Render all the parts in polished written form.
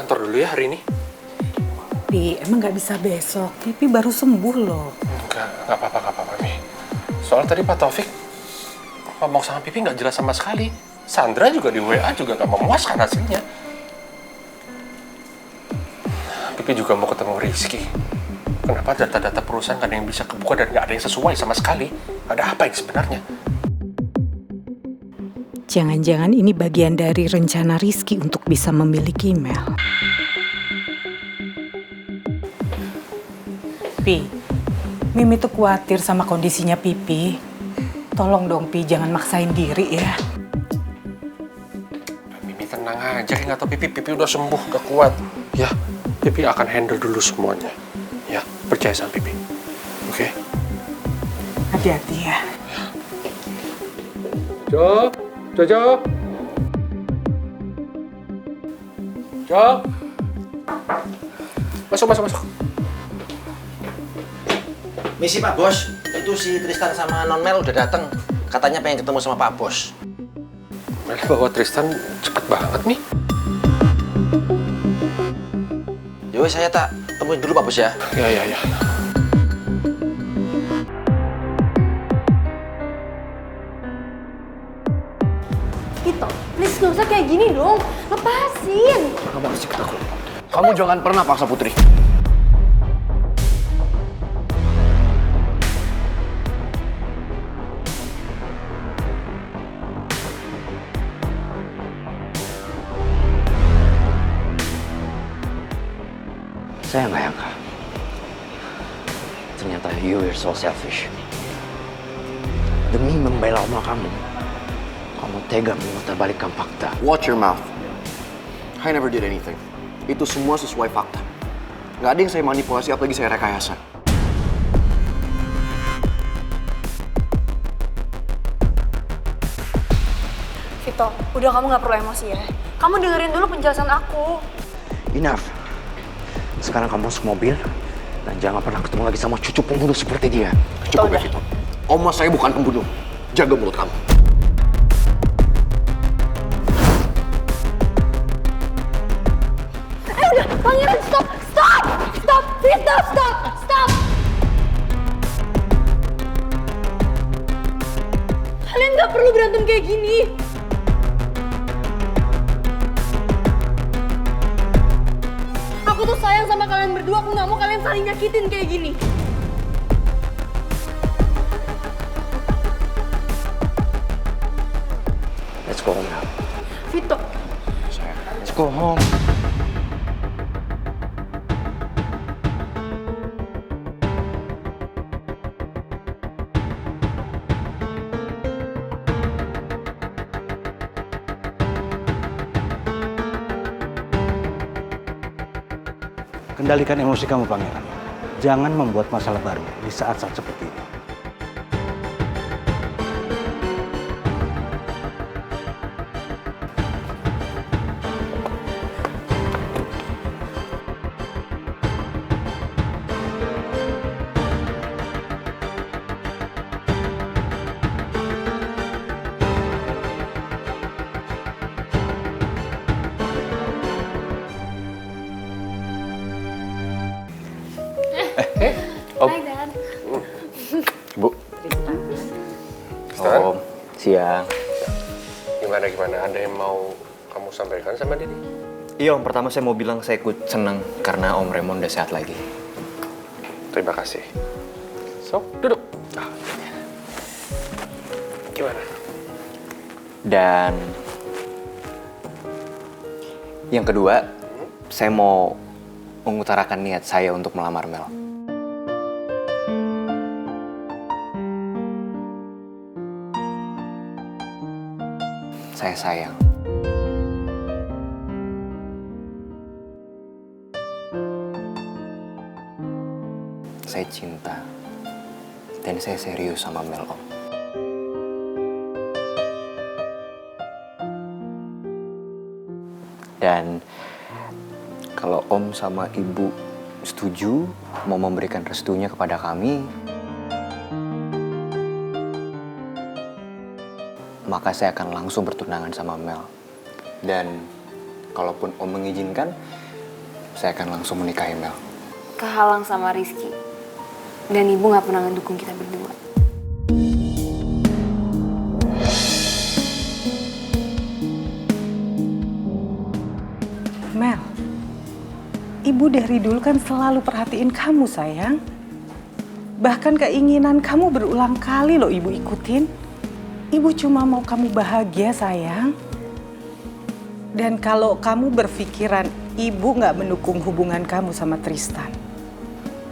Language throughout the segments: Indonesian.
kantor dulu ya hari ini? Pi, emang nggak bisa besok? Pipi baru sembuh loh. Nggak apa-apa, Mi. Soalnya tadi Pak Taufik ngomong sama Pipi nggak jelas sama sekali. Sandra juga di WA juga nggak memuaskan hasilnya. Pipi juga mau ketemu Rizky. Kenapa data-data perusahaan nggak ada yang bisa kebuka dan nggak ada yang sesuai sama sekali? Ada apa yang sebenarnya? Jangan-jangan ini bagian dari rencana Rizky untuk bisa memiliki Mel. Pi, Mimi tuh khawatir sama kondisinya Pipi. Tolong dong Pi, jangan maksain diri ya. Mimi tenang aja, nggak tahu Pipi udah sembuh, udah kuat. Ya, Pipi akan handle dulu semuanya. Ya, percaya sama Pipi. Oke? Hati-hati ya. Jojo. Masuk. Misi Pak Bos, itu si Tristan sama Non Mel udah datang. Katanya pengen ketemu sama Pak Bos. Mel bawa Tristan cepet banget nih. Yowes, saya tak temuin dulu Pak Bos ya. Ya. Vito, please gak usah kayak gini dong. Lepasin. Kamu harus ikut aku. Kamu jangan pernah paksa Putri. Saya nggak nyangka. Ternyata you are so selfish. Demi membela oma kamu tega memutarbalikkan fakta. Watch your mouth. I never did anything. Itu semua sesuai fakta. Nggak ada yang saya manipulasi, apalagi saya rekayasa. Vito, udah kamu gak perlu emosi ya. Kamu dengerin dulu penjelasan aku. Enough. Sekarang kamu masuk mobil dan jangan pernah ketemu lagi sama cucu pembunuh seperti dia. Cukup ya, Vito. Oma saya bukan pembunuh. Jaga mulut kamu. Udah, Pangeran, stop! Vito, stop! Kalian gak perlu berantem kayak gini. Aku tuh sayang sama kalian berdua, aku gak mau kalian saling nyakitin kayak gini. Let's go home now. Vito. Let's go home. Kendalikan emosi kamu, Pangeran. Jangan membuat masalah baru di saat-saat seperti ini. Om. Hai, Dad. Bu. Om, siang. Gimana? Ada yang mau kamu sampaikan sama Didi? Iya Om, pertama saya mau bilang saya ikut senang karena Om Raymond udah sehat lagi. Terima kasih. So, duduk. Gimana? Dan yang kedua, saya mau mengutarakan niat saya untuk melamar Mel. Saya sayang. Saya cinta. Dan saya serius sama Mel, Om. Dan kalau Om sama Ibu setuju mau memberikan restunya kepada kami, maka saya akan langsung bertunangan sama Mel. Dan kalaupun Om mengizinkan, saya akan langsung menikahi Mel. Kehalang sama Rizky. Dan ibu gak pernah ngedukung kita berdua. Mel, ibu dari dulu kan selalu perhatiin kamu, sayang. Bahkan keinginan kamu berulang kali loh ibu ikutin. Ibu cuma mau kamu bahagia, sayang. Dan kalau kamu berpikiran ibu nggak mendukung hubungan kamu sama Tristan,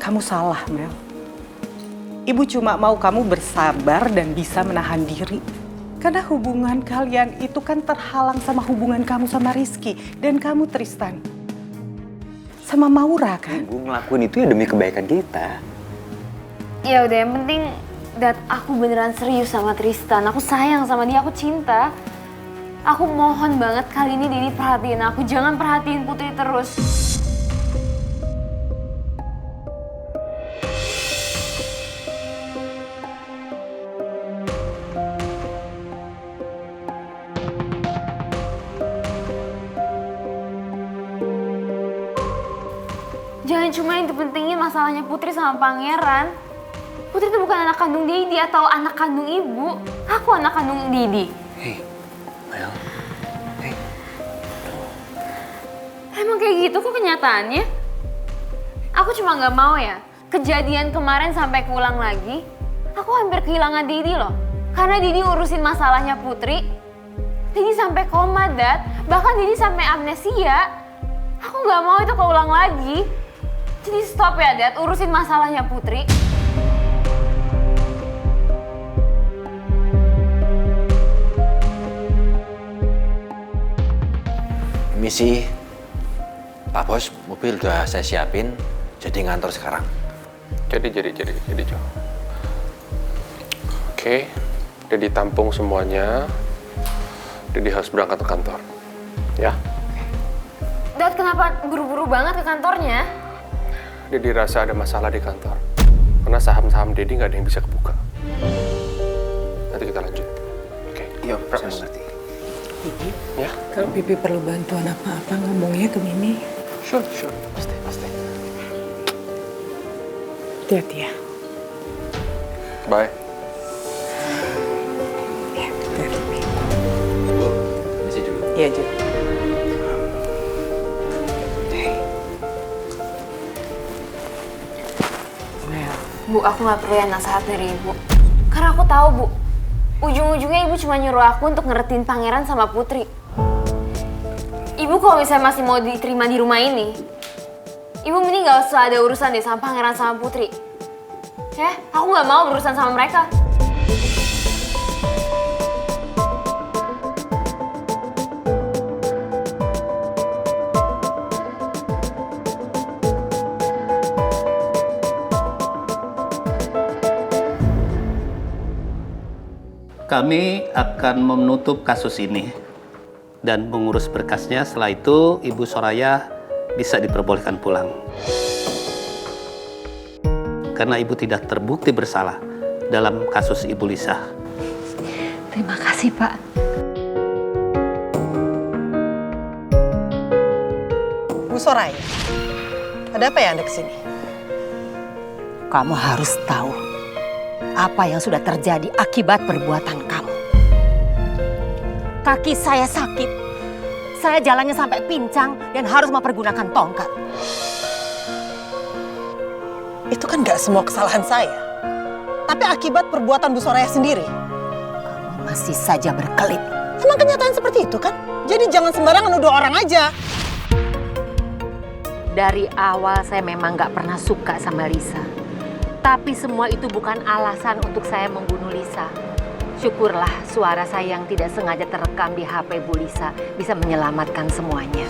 kamu salah, Mel. Ibu cuma mau kamu bersabar dan bisa menahan diri. Karena hubungan kalian itu kan terhalang sama hubungan kamu sama Rizky dan kamu Tristan. Sama Maura kan? Ibu ngelakuin itu ya demi kebaikan kita. Ya udah, yang penting Dad, aku beneran serius sama Tristan. Aku sayang sama dia, aku cinta. Aku mohon banget kali ini Didi perhatiin aku. Jangan perhatiin Putri terus. Jangan cuma itu pentingin masalahnya Putri sama Pangeran. Putri itu bukan anak kandung Didi atau anak kandung ibu. Aku anak kandung Didi. Hei, Mel. Hei. Emang kayak gitu kok kenyataannya? Aku cuma gak mau ya, kejadian kemarin sampai keulang lagi. Aku hampir kehilangan Didi loh. Karena Didi urusin masalahnya Putri. Didi sampai koma, Dad. Bahkan Didi sampai amnesia. Aku gak mau itu keulang lagi. Jadi stop ya, Dad, urusin masalahnya Putri. Misi, Pak Bos, mobil udah saya siapin, jadi ngantor sekarang. Jadi, Jo. Oke, udah ditampung semuanya. Jadi harus berangkat ke kantor. Ya? Dad, kenapa buru-buru banget ke kantornya? Dedi rasa ada masalah di kantor. Karena saham-saham Dedi nggak ada yang bisa kebuka. Nanti kita lanjut. Oke? Iya, saya Progress. mengerti. Pipi, Ya? kalau Pipi perlu bantuan apa-apa ngomongnya ke Mimi. Sure. Pasti. Hati-hati ya. Bye. Ya, hati-hati. Misi juga. Iya, Jo. Mel, Bu, aku gak perlu ya nasihat dari Ibu. Karena aku tahu, Bu, ujung-ujungnya Ibu cuma nyuruh aku untuk ngeretin Pangeran sama Putri. Ibu kalau misalnya masih mau diterima di rumah ini, Ibu mending gak usah ada urusan deh sama Pangeran sama Putri. Ya, aku gak mau berurusan sama mereka. Kami akan menutup kasus ini dan mengurus berkasnya. Setelah itu, Ibu Soraya bisa diperbolehkan pulang. Karena Ibu tidak terbukti bersalah dalam kasus Ibu Lisa. Terima kasih, Pak. Bu Soraya, ada apa ya Anda kesini? Kamu harus tahu apa yang sudah terjadi akibat perbuatan kamu. Kaki saya sakit. Saya jalannya sampai pincang dan harus mempergunakan tongkat. Itu kan gak semua kesalahan saya. Tapi akibat perbuatan Bu Soraya sendiri. Kamu masih saja berkelit. Emang kenyataan seperti itu kan? Jadi jangan sembarangan nuduh orang aja. Dari awal saya memang gak pernah suka sama Lisa. Tapi semua itu bukan alasan untuk saya membunuh Lisa. Syukurlah suara saya yang tidak sengaja terekam di HP Bu Lisa bisa menyelamatkan semuanya.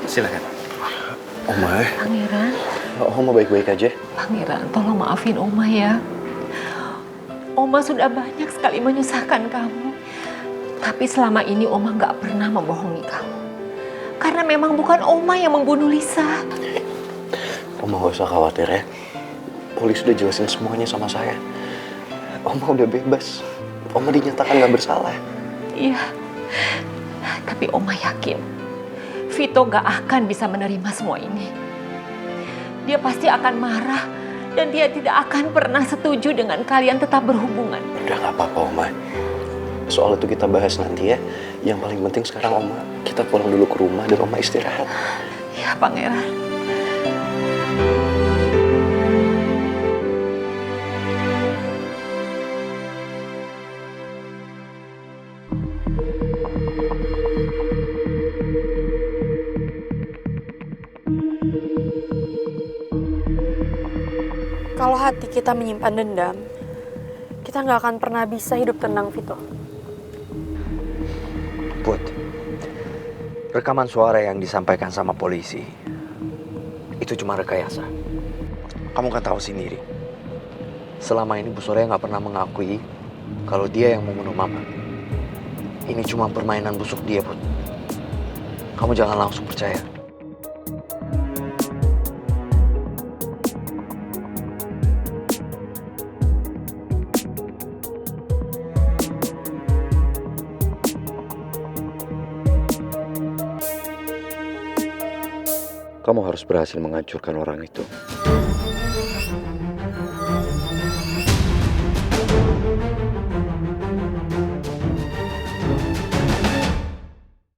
Silakan. Oma. Pangeran. Oma baik-baik aja. Pangeran, tolong maafin Oma ya. Oma sudah banyak sekali menyusahkan kamu. Tapi selama ini Oma nggak pernah membohongi kamu. Karena memang bukan Oma yang membunuh Lisa. Oma gak usah khawatir ya. Polisi udah jelasin semuanya sama saya. Oma udah bebas. Oma dinyatakan gak bersalah. Iya, tapi Oma yakin Vito gak akan bisa menerima semua ini. Dia pasti akan marah dan dia tidak akan pernah setuju dengan kalian tetap berhubungan. Udah gak apa-apa, Oma. Soal itu kita bahas nanti ya. Yang paling penting sekarang, Oma, kita pulang dulu ke rumah dan Oma istirahat. Ya, Pangeran. Kalau hati kita menyimpan dendam, kita nggak akan pernah bisa hidup tenang, Vito. Put, rekaman suara yang disampaikan sama polisi itu cuma rekayasa. Kamu kan tahu sendiri, selama ini Bu Soraya nggak pernah mengakui kalau dia yang membunuh Mama. Ini cuma permainan busuk dia, Put. Kamu jangan langsung percaya. Kamu harus berhasil menghancurkan orang itu.